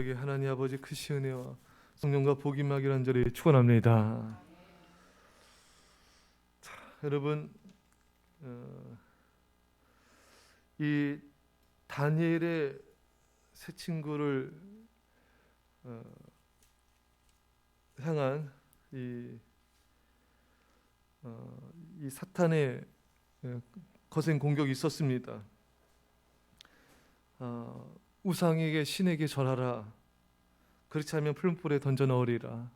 우리에게 하나님 아버지 크신 은혜와 성령과 복이 임하기를 간절히 축원합니다. 자, 여러분, 이 다니엘의 세 친구를 향한 이 사탄의 거센 공격이 있었습니다. 우상에게 신에게 절하라. 그렇지 않으면 풀무불에 던져 넣으리라.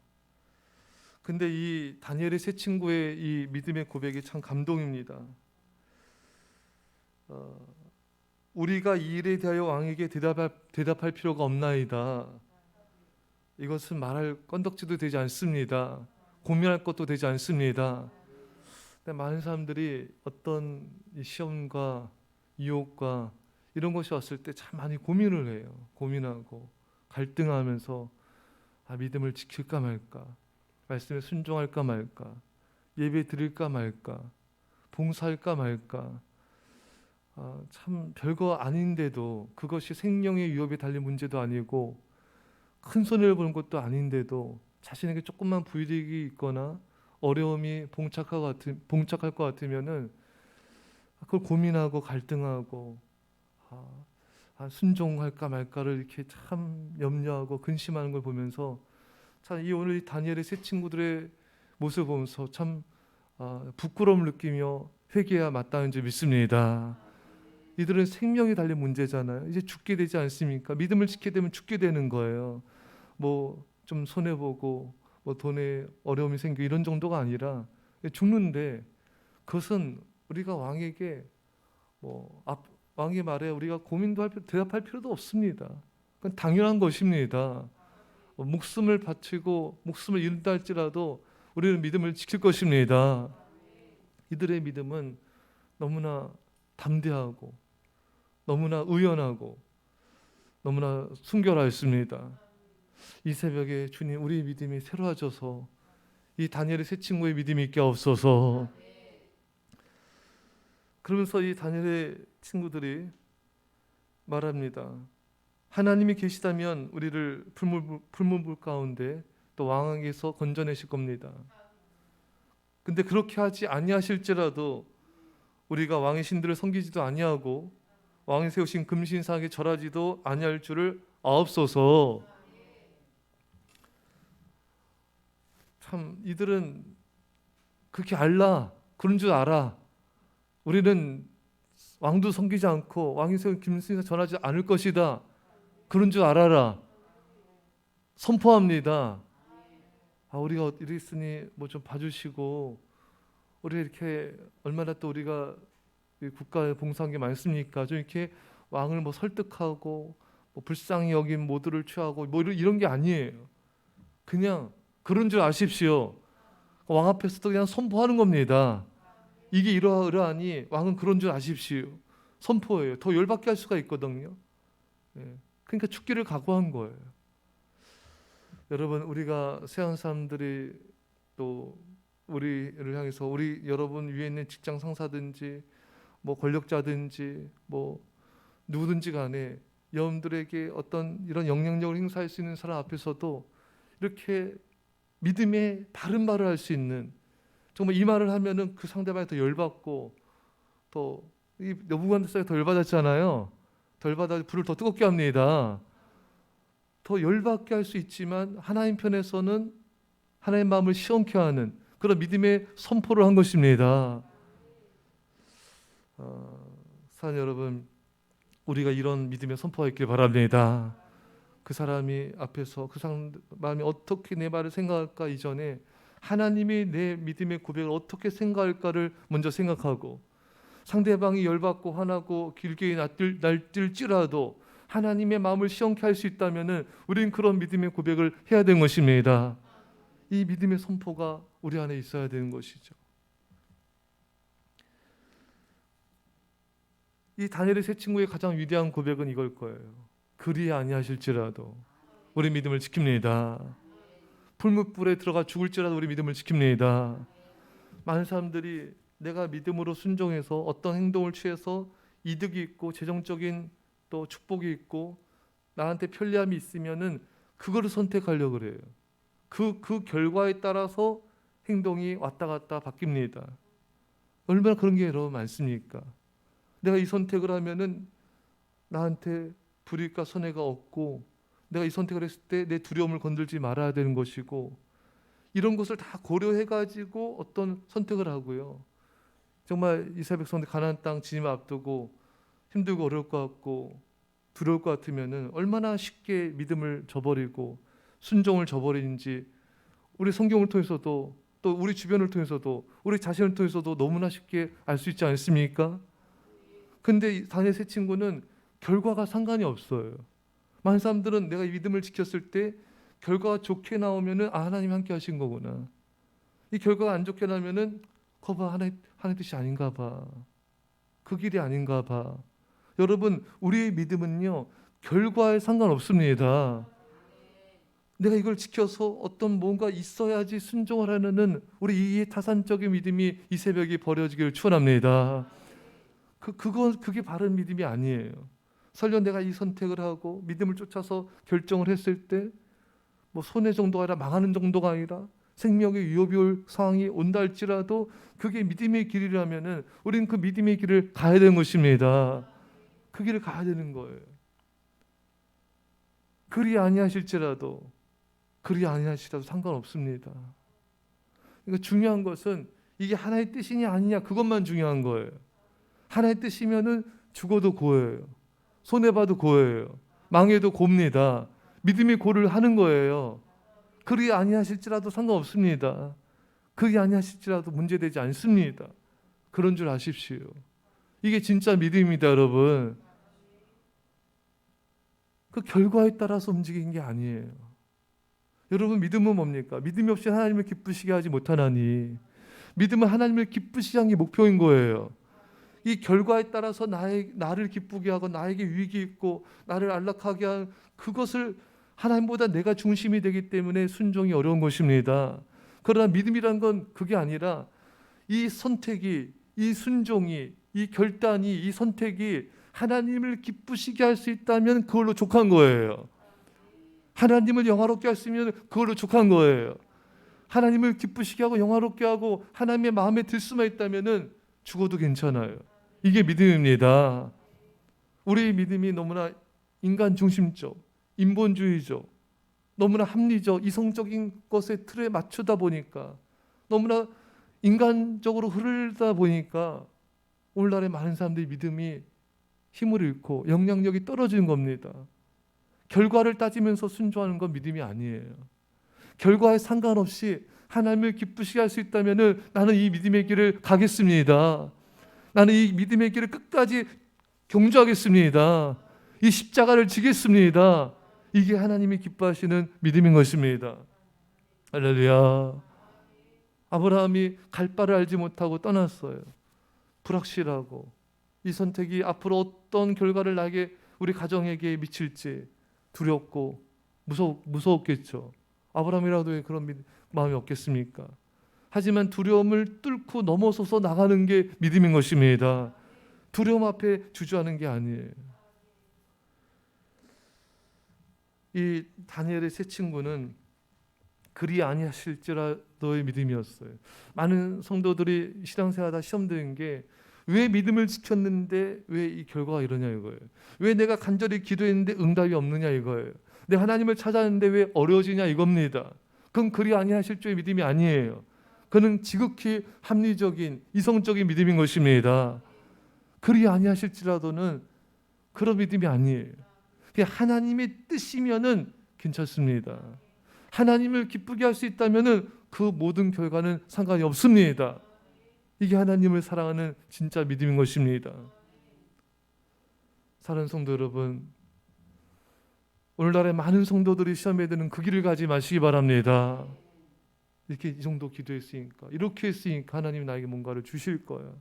근데 이 다니엘의 세 친구의 이 믿음의 고백이 참 감동입니다. 우리가 이 일에 대하여 왕에게 대답할 필요가 없나이다. 이것은 말할 건덕지도 되지 않습니다. 고민할 것도 되지 않습니다. 근데 많은 사람들이 어떤 시험과 유혹과 이런 것이 왔을 때 참 많이 고민을 해요. 고민하고 갈등하면서 믿음을 지킬까 말까, 말씀에 순종할까 말까, 예배 드릴까 말까, 봉사할까 말까. 참 별거 아닌데도, 그것이 생명의 위협에 달린 문제도 아니고 큰 손해를 보는 것도 아닌데도 자신에게 조금만 불이익이 있거나 어려움이 봉착할 것 같으면은 그걸 고민하고 갈등하고 순종할까 말까를 이렇게 참 염려하고 근심하는 걸 보면서 참 이 오늘 다니엘의 세 친구들의 모습을 보면서 참 부끄러움을 느끼며 회개해야 마땅한 줄 믿습니다. 이들은 생명이 달린 문제잖아요. 이제 죽게 되지 않습니까? 믿음을 지키게 되면 죽게 되는 거예요. 뭐 좀 손해 보고 뭐 돈에 어려움이 생기고 이런 정도가 아니라 죽는데, 그것은 우리가 왕에게 왕의 말에 우리가 고민도 대답할 필요도 없습니다. 그건 당연한 것입니다. 목숨을 바치고 목숨을 잃는다 할지라도 우리는 믿음을 지킬 것입니다. 이들의 믿음은 너무나 담대하고 너무나 의연하고 너무나 순결하였습니다. 이 새벽에 주님, 우리의 믿음이 새로워져서 이 다니엘의 세 친구의 믿음이 있게 없어서. 그러면서 이 다니엘의 친구들이 말합니다. 하나님이 계시다면 우리를 풀무불 가운데 또 왕에게서 건져내실 겁니다. 근데 그렇게 하지 아니하실지라도 우리가 왕의 신들을 섬기지도 아니하고 왕이 세우신 금신상에 절하지도 아니할 줄을 아옵소서. 참 이들은 그렇게 그런 줄 알아. 우리는 왕도 섬기지 않고 왕이 세운 금신상에 절하지 않을 것이다. 그런 줄 알아라. 선포합니다. 우리가 이리 있으니 뭐 좀 봐주시고, 우리 이렇게 얼마나 또 우리가 국가에 봉사한 게 많습니까? 좀 이렇게 왕을 뭐 설득하고 뭐 불쌍히 여긴 모두를 취하고 뭐 이런 게 아니에요. 그냥 그런 줄 아십시오. 왕 앞에서도 그냥 선포하는 겁니다. 이게 이러하니 왕은 그런 줄 아십시오. 선포예요. 더 열받게 할 수가 있거든요. 그러니까 죽기를 각오한 거예요. 여러분, 우리가 세상 사람들이 또 우리를 향해서 여러분 위에 있는 직장 상사든지 뭐 권력자든지 뭐 누구든지 간에 여러분들에게 어떤 이런 영향력을 행사할 수 있는 사람 앞에서도 이렇게 믿음의 바른 말을 할 수 있는, 정말 이 말을 하면은 그 상대방이 더 열받고, 또 이 너부갓네살이 더 열받았잖아요. 더 열받아 불을 더 뜨겁게 합니다. 더 열받게 할 수 있지만 하나님 편에서는 하나님 마음을 시원케 하는 그런 믿음의 선포를 한 것입니다. 사랑 여러분, 우리가 이런 믿음의 선포가 있길 바랍니다. 그 사람이 앞에서 그 사람 마음이 어떻게 내 말을 생각할까 이전에 하나님이 내 믿음의 고백을 어떻게 생각할까를 먼저 생각하고, 상대방이 열받고 화나고 길게 날뛸지라도 하나님의 마음을 시원케 할 수 있다면은 우리는 그런 믿음의 고백을 해야 되는 것입니다. 이 믿음의 선포가 우리 안에 있어야 되는 것이죠. 이 다니엘의 세 친구의 가장 위대한 고백은 이걸 거예요. 그리 아니하실지라도 우리 믿음을 지킵니다. 풀무불에 들어가 죽을지라도 우리 믿음을 지킵니다. 많은 사람들이 내가 믿음으로 순종해서 어떤 행동을 취해서 이득이 있고 재정적인 또 축복이 있고 나한테 편리함이 있으면은 그거를 선택하려고 그래요. 그 결과에 따라서 행동이 왔다 갔다 바뀝니다. 얼마나 그런 게 여러분 많습니까? 내가 이 선택을 하면은 나한테 불이익과 손해가 없고, 내가 이 선택을 했을 때 내 두려움을 건들지 말아야 되는 것이고, 이런 것을 다 고려해 가지고 어떤 선택을 하고요. 정말 이 새벽 선택 가나안 땅 진입 앞두고 힘들고 어려울 것 같고 두려울 것 같으면은 얼마나 쉽게 믿음을 저버리고 순종을 저버리는지 우리 성경을 통해서도, 또 우리 주변을 통해서도, 우리 자신을 통해서도 너무나 쉽게 알 수 있지 않습니까? 근데 다니엘 세 친구는 결과가 상관이 없어요. 많은 사람들은 내가 이 믿음을 지켰을 때 결과가 좋게 나오면은 하나님 함께 하신 거구나. 이 결과가 안 좋게 나면은 거봐, 하나님 뜻이 아닌가 봐. 그 길이 아닌가 봐. 여러분, 우리의 믿음은요, 결과에 상관없습니다. 내가 이걸 지켜서 어떤 뭔가 있어야지 순종을 하는 우리 이 타산적인 믿음이 이 새벽에 버려지기를 축원합니다. 그게 바른 믿음이 아니에요. 설령 내가 이 선택을 하고 믿음을 쫓아서 결정을 했을 때 뭐 손해 정도가 아니라 망하는 정도가 아니라 생명의 위협이 올 상황이 온다 할지라도 그게 믿음의 길이라면은 우리는 그 믿음의 길을 가야 되는 것입니다. 그 길을 가야 되는 거예요. 그리 아니하실지라도 상관없습니다. 그러니까 중요한 것은 이게 하나의 뜻이냐 아니냐 그것만 중요한 거예요. 하나의 뜻이면은 죽어도 고예요. 손해봐도 고예요. 망해도 곱니다. 믿음이 고를 하는 거예요. 그리 아니하실지라도 상관없습니다. 그리 아니하실지라도 문제되지 않습니다. 그런 줄 아십시오. 이게 진짜 믿음입니다, 여러분. 그 결과에 따라서 움직이는 게 아니에요. 여러분, 믿음은 뭡니까? 믿음이 없이 하나님을 기쁘시게 하지 못하나니. 믿음은 하나님을 기쁘시게 하는 게 목표인 거예요. 이 결과에 따라서 나를 기쁘게 하고 나에게 유익이 있고 나를 안락하게 한 그것을 하나님보다 내가 중심이 되기 때문에 순종이 어려운 것입니다. 그러나 믿음이란 건 그게 아니라 이 선택이, 이 순종이, 이 결단이, 이 선택이 하나님을 기쁘시게 할 수 있다면 그걸로 족한 거예요. 하나님을 영화롭게 할 수 있으면 그걸로 족한 거예요. 하나님을 기쁘시게 하고 영화롭게 하고 하나님의 마음에 들 수만 있다면 죽어도 괜찮아요. 이게 믿음입니다. 우리의 믿음이 너무나 인간 중심적, 인본주의적, 너무나 합리적, 이성적인 것의 틀에 맞추다 보니까, 너무나 인간적으로 흐르다 보니까 오늘날의 많은 사람들의 믿음이 힘을 잃고 영향력이 떨어지는 겁니다. 결과를 따지면서 순종하는 건 믿음이 아니에요. 결과에 상관없이 하나님을 기쁘시게 할 수 있다면 나는 이 믿음의 길을 가겠습니다. 나는 이 믿음의 길을 끝까지 경주하겠습니다. 이 십자가를 지겠습니다. 이게 하나님이 기뻐하시는 믿음인 것입니다. 할렐루야. 아브라함이 갈 바를 알지 못하고 떠났어요. 불확실하고 이 선택이 앞으로 어떤 결과를 나에게, 우리 가정에게 미칠지 두렵고 무서웠겠죠. 아브라함이라도 왜 그런 마음이 없겠습니까? 하지만 두려움을 뚫고 넘어서서 나가는 게 믿음인 것입니다. 두려움 앞에 주저하는 게 아니에요. 이 다니엘의 세 친구는 그리 아니하실지라도의 믿음이었어요. 많은 성도들이 신앙생활하다 시험 드는 게 왜 믿음을 지켰는데 왜 이 결과가 이러냐 이거예요. 왜 내가 간절히 기도했는데 응답이 없느냐 이거예요. 내 하나님을 찾았는데 왜 어려워지냐 이겁니다. 그건 그리 아니하실 줄의 믿음이 아니에요. 그는 지극히 합리적인 이성적인 믿음인 것입니다. 그리 아니하실지라도는 그런 믿음이 아니에요. 하나님의 뜻이면은 괜찮습니다. 하나님을 기쁘게 할 수 있다면은 그 모든 결과는 상관이 없습니다. 이게 하나님을 사랑하는 진짜 믿음인 것입니다. 사랑하는 성도 여러분, 오늘날의 많은 성도들이 시험에 드는 그 길을 가지 마시기 바랍니다. 이렇게 이 정도 기도했으니까, 이렇게 했으니까 하나님이 나에게 뭔가를 주실 거예요.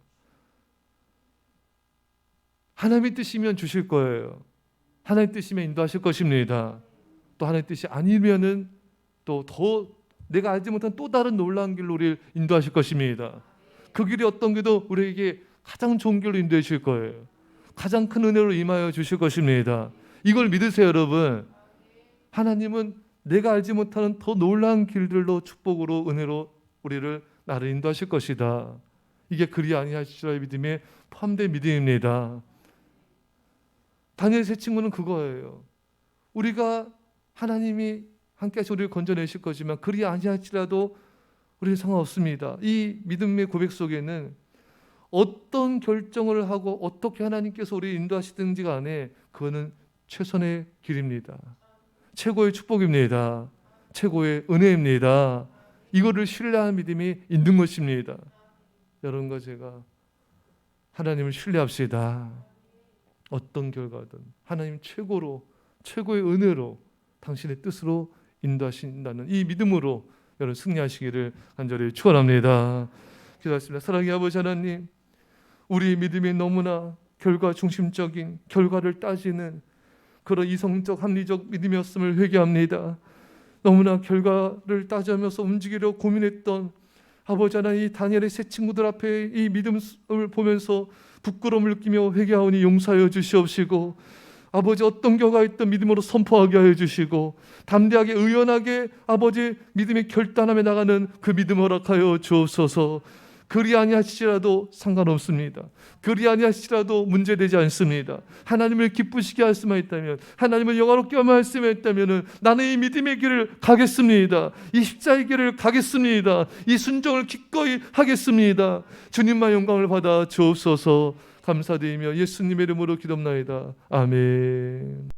하나님의 뜻이면 주실 거예요. 하나님의 뜻이면 인도하실 것입니다. 또 하나님의 뜻이 아니면은 또 더 내가 알지 못한 또 다른 놀라운 길로 우리를 인도하실 것입니다. 그 길이 어떤 길도 우리에게 가장 좋은 길로 인도해 주실 거예요. 가장 큰 은혜로 임하여 주실 것입니다. 이걸 믿으세요, 여러분. 하나님은 내가 알지 못하는 더 놀라운 길들로 축복으로 은혜로 우리를 나를 인도하실 것이다. 이게 그리 아니하시리라의 믿음에 포함된 믿음입니다. 다니엘 세 친구는 그거예요. 우리가 하나님이 함께하시 우리를 건져내실 거지만 그리 아니할지라도 우리는 상관없습니다. 이 믿음의 고백 속에는 어떤 결정을 하고 어떻게 하나님께서 우리를 인도하시든지 간에 그거는 최선의 길입니다. 최고의 축복입니다. 최고의 은혜입니다. 이거를 신뢰하는 믿음이 있는 것입니다. 여러분과 제가 하나님을 신뢰합시다. 어떤 결과든 하나님 최고로, 최고의 은혜로 당신의 뜻으로 인도하신다는 이 믿음으로 여러분 승리하시기를 간절히 축원합니다. 기도하겠습니다. 사랑의 아버지 하나님, 우리의 믿음이 너무나 결과 중심적인, 결과를 따지는 그런 이성적 합리적 믿음이었음을 회개합니다. 너무나 결과를 따지면서 움직이려 고민했던 아버지 하나님, 이 다니엘의 세 친구들 앞에 이 믿음을 보면서 부끄러움을 느끼며 회개하오니 용서하여 주시옵시고, 아버지 어떤 결과가 있던 믿음으로 선포하게 하여 주시고, 담대하게 의연하게 아버지 믿음의 결단함에 나가는 그 믿음 허락하여 주옵소서. 그리 아니하시더라도 상관없습니다. 그리 아니하시더라도 문제되지 않습니다. 하나님을 기쁘시게 할 수만 있다면, 하나님을 영화롭게 할 수만 있다면 나는 이 믿음의 길을 가겠습니다. 이 십자의 길을 가겠습니다. 이 순종을 기꺼이 하겠습니다. 주님만 영광을 받아 주옵소서. 감사드리며 예수님의 이름으로 기도합나이다. 아멘.